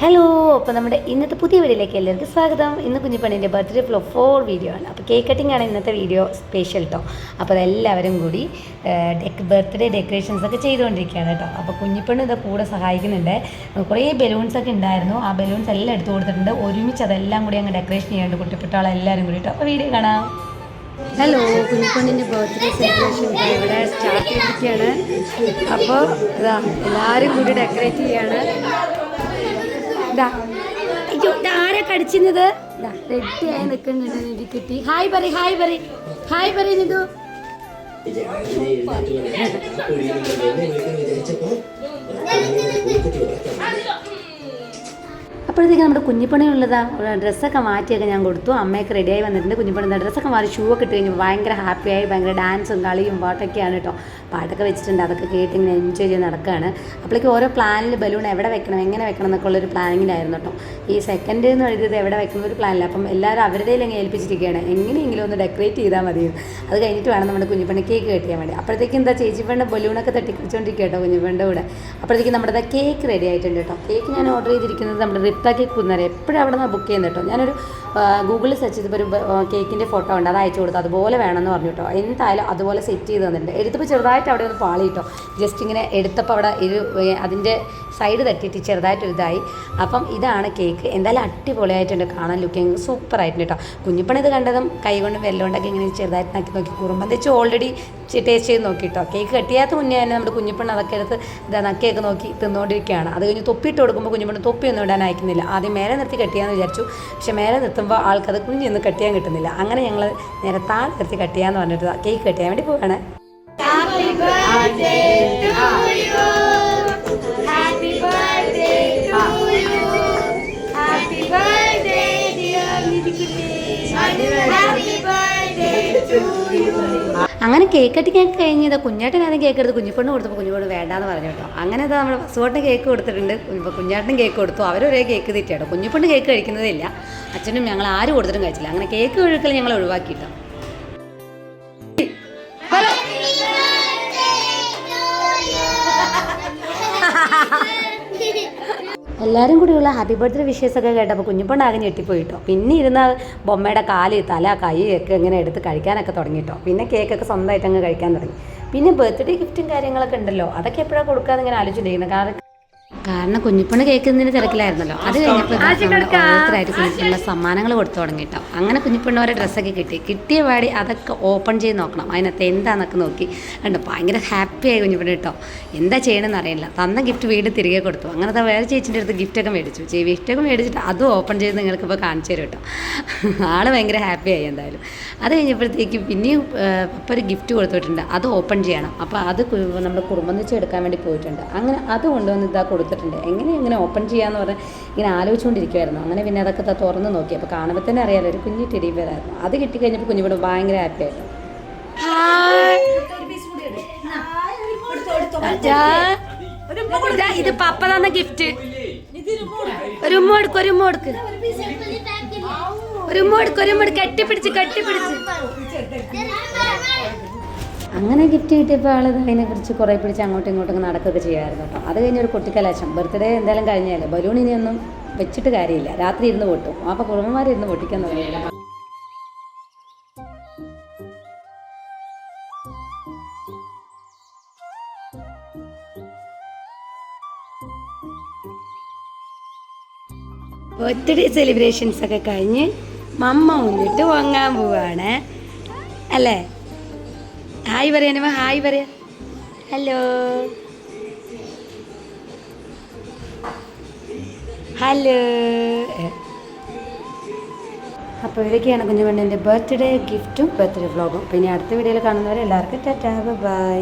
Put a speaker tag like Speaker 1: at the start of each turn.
Speaker 1: Hello, അപ്പോൾ നമ്മുടെ ഇന്നത്തെ പുതിയ വീഡിയോയിലേക്ക് എല്ലാവർക്കും സ്വാഗതം. ഇന്ന് കുഞ്ഞിപ്പണ്ണിൻ്റെ ബർത്ത്ഡേ ഫ്ലോ 4 വീഡിയോ ആണ്. അപ്പോൾ കേക്ക് കട്ടിംഗ് ആണ് ഇന്നത്തെ വീഡിയോ സ്പെഷ്യൽ കേട്ടോ. അപ്പോൾ അതെല്ലാവരും കൂടി ബർത്ത്ഡേ ഡെക്കറേഷൻസ് ഒക്കെ ചെയ്തുകൊണ്ടിരിക്കുകയാണ് കേട്ടോ. അപ്പോൾ കുഞ്ഞിപ്പണ്ണ് ഇത് കൂടെ സഹായിക്കുന്നുണ്ട്. കുറേ ബലൂൺസ് ഒക്കെ ഉണ്ടായിരുന്നു. ആ ബലൂൺസ് എല്ലാം എടുത്തു കൊടുത്തിട്ടുണ്ട്. ഒരുമിച്ച് അതെല്ലാം കൂടി അങ്ങ് ഡെക്കറേഷൻ ചെയ്യാണ്ട് കുട്ടിപ്പെട്ടാളെല്ലാവരും കൂടി കേട്ടോ. അപ്പോൾ വീഡിയോ കാണാം. ഹലോ, കുഞ്ഞിപ്പണ്ണിൻ്റെ ബർത്ത്ഡേ സെലിബ്രേഷൻ ഇവിടെ സ്റ്റാർട്ട് ചെയ്തിരിക്കുകയാണ്. അപ്പോൾ ഇതാ എല്ലാവരും കൂടി ഡെക്കറേറ്റ് ചെയ്യാണ്. ആരെ കടിച്ചിരുന്നത് റെഡിയായി നിൽക്കുന്നുണ്ട്. നിധി കിട്ടി. ഹായ് പറ നിധു. അപ്പോഴത്തേക്ക് നമ്മുടെ കുഞ്ഞിപ്പണിയുള്ളതാ ഡ്രസ്സൊക്കെ മാറ്റിയൊക്കെ ഞാൻ കൊടുത്തു. അമ്മയൊക്കെ റെഡിയായി വന്നിട്ടുണ്ട്. കുഞ്ഞിപ്പണി ഡ്രസ്സൊക്കെ മാറി ഷൂ ഒക്കെ ഇട്ട് കഴിഞ്ഞപ്പോൾ ഭയങ്കര ഹാപ്പിയായി. ഭയങ്കര ഡാൻസും കളിയും പാട്ടൊക്കെയാണ് കേട്ടോ. പാട്ടൊക്കെ വെച്ചിട്ടുണ്ട്. അതൊക്കെ കേട്ട് ഇങ്ങനെ എൻജോയ് ചെയ്ത് നടക്കുകയാണ്. അപ്പോഴേക്ക് ഓരോ പ്ലാനിൽ ബലൂൺ എവിടെ വെക്കണം, എങ്ങനെ വെക്കണം എന്നൊക്കെ ഉള്ളൊരു പ്ലാനിങ്ങിലായിരുന്നു കേട്ടോ. ഈ സെക്കൻഡ് എന്ന് എഴുതിയത് എവിടെ വെക്കുന്ന ഒരു പ്ലാനില്ല. അപ്പം എല്ലാവരും അവരുടെയിലങ്ങ് ഏൽപ്പിച്ചിരിക്കുകയാണ്. എങ്ങനെയെങ്കിലും ഒന്ന് ഡെക്കറേറ്റ് ചെയ്താൽ മതി. അത് കഴിഞ്ഞിട്ട് വേണം നമ്മുടെ കുഞ്ഞിപ്പണി കേക്ക് കെട്ടിയാൽ വേണ്ടി. അപ്പോഴത്തേക്കും എന്താ ചേച്ചിപ്പണ്ണ ബലൂണൊക്കെ തട്ടിക്കുറിച്ചുകൊണ്ടിരിക്കുക കേട്ടോ കുഞ്ഞിപ്പണ്ണൻ്റെ കൂടെ. അപ്പോഴത്തേക്കും നമ്മുടെ കേക്ക് റെഡി ആയിട്ടുണ്ട് കേട്ടോ. കേക്ക് ഞാൻ ഓർഡർ ചെയ്തിരിക്കുന്നത് നമ്മുടെ റിപ്ത കേക്ക് കുന്നേരം. എപ്പോഴും അവിടെ നിന്ന് ബുക്ക് ചെയ്യുന്നത് കേട്ടോ. ഞാനൊരു ഗൂഗിളിൽ സെർച്ച് ചെയ്തപ്പോൾ ഒരു കേക്കിൻ്റെ ഫോട്ടോ ഉണ്ട്, അത് അയച്ചു കൊടുത്തു. അതുപോലെ വേണമെന്ന് പറഞ്ഞു കേട്ടോ. എന്തായാലും അതുപോലെ സെറ്റ് ചെയ്ത് തന്നിട്ടുണ്ട്. എടുത്തപ്പോൾ ചെറുതായിട്ട് അവിടെ ഒന്ന് പാളി കേട്ടോ. ജസ്റ്റ് ഇങ്ങനെ എടുത്തപ്പോൾ അവിടെ അതിൻ്റെ സൈഡ് തട്ടിയിട്ട് ചെറുതായിട്ടൊരു ഇതായി. അപ്പം ഇതാണ് കേക്ക്. എന്തായാലും അടിപൊളിയായിട്ടുണ്ട്. കാണാൻ ലുക്കിങ് സൂപ്പറായിട്ടുണ്ട് കേട്ടോ. കുഞ്ഞിപ്പണി ഇത് കണ്ടതും കൈകൊണ്ട് വെല്ലോണ്ടൊക്കെ ഇങ്ങനെ ചെറുതായിട്ട് നക്കി നോക്കി കുറുമ്പം വെച്ച് ഓൾറെഡി ടേസ്റ്റ് ചെയ്ത് നോക്കി കേട്ടോ. കേക്ക് കെട്ടിയാത്ത മുന്നേ തന്നെ നമ്മുടെ കുഞ്ഞിപ്പണ്ണ അതൊക്കെ എടുത്ത് നക്കിയൊക്കെ നോക്കി തിന്നുകൊണ്ടിരിക്കുകയാണ്. അത് കഴിഞ്ഞ് തൊപ്പിയിട്ട് കൊടുക്കുമ്പോൾ കുഞ്ഞിപ്പണ്ണ തൊപ്പിയൊന്നും ഇടാൻ അയക്കുന്നില്ല. ആദ്യം മേലെ നിർത്തി കെട്ടിയാന്ന് വിചാരിച്ചു. പക്ഷേ മേലെ നിർത്തുമ്പോൾ ആൾക്കത് കുഞ്ഞൊന്നും കെട്ടിയാൻ കിട്ടുന്നില്ല. അങ്ങനെ ഞങ്ങൾ നേരെ താഴെ നിർത്തി കെട്ടിയാന്ന് പറഞ്ഞിട്ട് കേക്ക് കെട്ടിയാൻ വേണ്ടി പോവാണ്. അങ്ങനെ കേക്ക് കട്ടിങ്ങൊക്കെ കഴിഞ്ഞത് കുഞ്ഞേട്ടൻ ആദ്യം കേക്ക് എടുത്ത് കുഞ്ഞിപ്പെണ്ണ് കൊടുത്തപ്പോൾ കുഞ്ഞിപ്പെണ്ണ് വേണ്ടാന്ന് പറഞ്ഞു കേട്ടോ. അങ്ങനെ അത് നമ്മുടെ ബസ്സുവോട്ടിന് കേക്ക് കൊടുത്തിട്ടുണ്ട്. ഇപ്പോൾ കുഞ്ഞേട്ടനും കേക്ക് കൊടുത്തു. അവരൊരേ കേക്ക് തീറ്റ കുഞ്ഞിപ്പെണ്ണ് കേക്ക് കഴിക്കുന്നതില്ല. അച്ഛനും ഞങ്ങൾ ആരും കൊടുത്തിട്ടും കഴിച്ചില്ല. അങ്ങനെ കേക്ക് ഒഴുക്കൽ ഞങ്ങൾ ഒഴിവാക്കിയിട്ടോ. എല്ലാവരും കൂടിയുള്ള ഹാപ്പി ബർത്ത്ഡേ വിഷസൊക്കെ കേട്ടപ്പോൾ കുഞ്ഞിപ്പണ്ണാകെ ഞെട്ടിപ്പോയിട്ടോ. പിന്നെ ഇരുന്ന ബൊമ്മയുടെ കാല് തല കൈ ഒക്കെ ഇങ്ങനെ എടുത്ത് കഴിക്കാനൊക്കെ തുടങ്ങിയിട്ടോ. പിന്നെ കേക്കൊക്കെ സ്വന്തമായിട്ട് അങ്ങ് കഴിക്കാൻ തുടങ്ങി. പിന്നെ ബർത്ത്ഡേ ഗിഫ്റ്റും കാര്യങ്ങളൊക്കെ ഉണ്ടല്ലോ, അതൊക്കെ എപ്പോഴാണ് കൊടുക്കാമെന്ന് ഇങ്ങനെ ആലോചിച്ചിരിക്കുന്നത്. കാരണം കുഞ്ഞിപ്പണ്ണ് കേൾക്കുന്നതിന് തിരക്കിലായിരുന്നല്ലോ. അത് കഴിഞ്ഞപ്പോൾ ഓരോരുത്തരായിട്ട് കുഞ്ഞിപ്പണ്ണ സമ്മാനങ്ങൾ കൊടുത്തു തുടങ്ങി കേട്ടോ. അങ്ങനെ കുഞ്ഞിപ്പണ്ണ ഓരോ ഡ്രസ്സൊക്കെ കിട്ടിയ പാടി അതൊക്കെ ഓപ്പൺ ചെയ്ത് നോക്കണം. അതിനകത്ത് എന്താണെന്നൊക്കെ നോക്കി കണ്ടോ. ഭയങ്കര ഹാപ്പിയായി കുഞ്ഞിപ്പണ്ണ കേട്ടോ. എന്താ ചെയ്യണമെന്ന് അറിയില്ല. തന്ന ഗിഫ്റ്റ് വീട് തിരികെ കൊടുത്തു. അങ്ങനത്തെ വേറെ ചേച്ചിൻ്റെ അടുത്ത് ഗിഫ്റ്റൊക്കെ മേടിച്ചു. ഗിഫ്റ്റൊക്കെ മേടിച്ചിട്ട് അതും ഓപ്പൺ ചെയ്ത് നിങ്ങൾക്കിപ്പോൾ കാണിച്ചു തരും കേട്ടോ. ആൾ ഭയങ്കര ഹാപ്പിയായി എന്തായാലും. അത് കഴിഞ്ഞപ്പോഴത്തേക്ക് പിന്നെയും അപ്പോൾ ഒരു ഗിഫ്റ്റ് കൊടുത്തിട്ടുണ്ട്. അത് ഓപ്പൺ ചെയ്യണം. അപ്പോൾ അത് നമ്മുടെ കുടുംബം വെച്ച് എടുക്കാൻ വേണ്ടി പോയിട്ടുണ്ട്. അങ്ങനെ അത് കൊണ്ടുവന്ന് ഇതാ കൊടുത്തിട്ടുണ്ട്. എങ്ങനെ ഓപ്പൺ ചെയ്യാന്ന് പറഞ്ഞാൽ ഇങ്ങനെ ആലോചിച്ചുകൊണ്ടിരിക്കുമായിരുന്നു. അങ്ങനെ പിന്നെ അതൊക്കെ തുറന്ന് നോക്കി. അപ്പോൾ കാണുമ്പോൾ തന്നെ അറിയാലോ ഒരു കുഞ്ഞു ടെഡി ബെയറായിരുന്നു. അത് കിട്ടിക്കഴിഞ്ഞപ്പോൾ കുഞ്ഞിവിടെ ഭയങ്കര ഹാപ്പി ആയിരുന്നു. ഇത് പപ്പ തന്ന ഗിഫ്റ്റ്. ഒരു ഉമ്മ കെട്ടിപ്പിടിച്ച് അങ്ങനെ ഗിഫ്റ്റ് കിട്ടിയപ്പോൾ ആൾ അതിനെക്കുറിച്ച് കുറേ പിടിച്ച് അങ്ങോട്ടും ഇങ്ങോട്ടും നടക്കുകയൊക്കെ ചെയ്യുമായിരുന്നു കേട്ടോ. അത് കഴിഞ്ഞൊരു കുട്ടിക്കലാശം. ബർത്ത്ഡേ എന്തായാലും കഴിഞ്ഞാലേ ബലൂൺ ഇനിയൊന്നും വെച്ചിട്ട് കാര്യമില്ല. രാത്രി ഇരുന്ന് പൊട്ടും. അപ്പോൾ കുടുംബന്മാരിരുന്ന് പൊട്ടിക്കാൻ തുടങ്ങിയില്ല. ബർത്ത്ഡേ സെലിബ്രേഷൻസ് ഒക്കെ കഴിഞ്ഞ് മമ്മ മുന്നിട്ട് വാങ്ങാൻ പോവാണ് അല്ലേ. ഹായ് പറയാനുമ. ഹായ് പറയാ. ഹലോ അപ്പോൾ ഇതൊക്കെയാണ് കുഞ്ഞുപെണ്ണിൻ്റെ ബർത്ത്ഡേ ഗിഫ്റ്റും ബർത്ത്ഡേ വ്ളോഗും. പിന്നെ അടുത്ത വീഡിയോയിൽ കാണുന്നവരെ എല്ലാവർക്കും ടാറ്റാ ബൈ.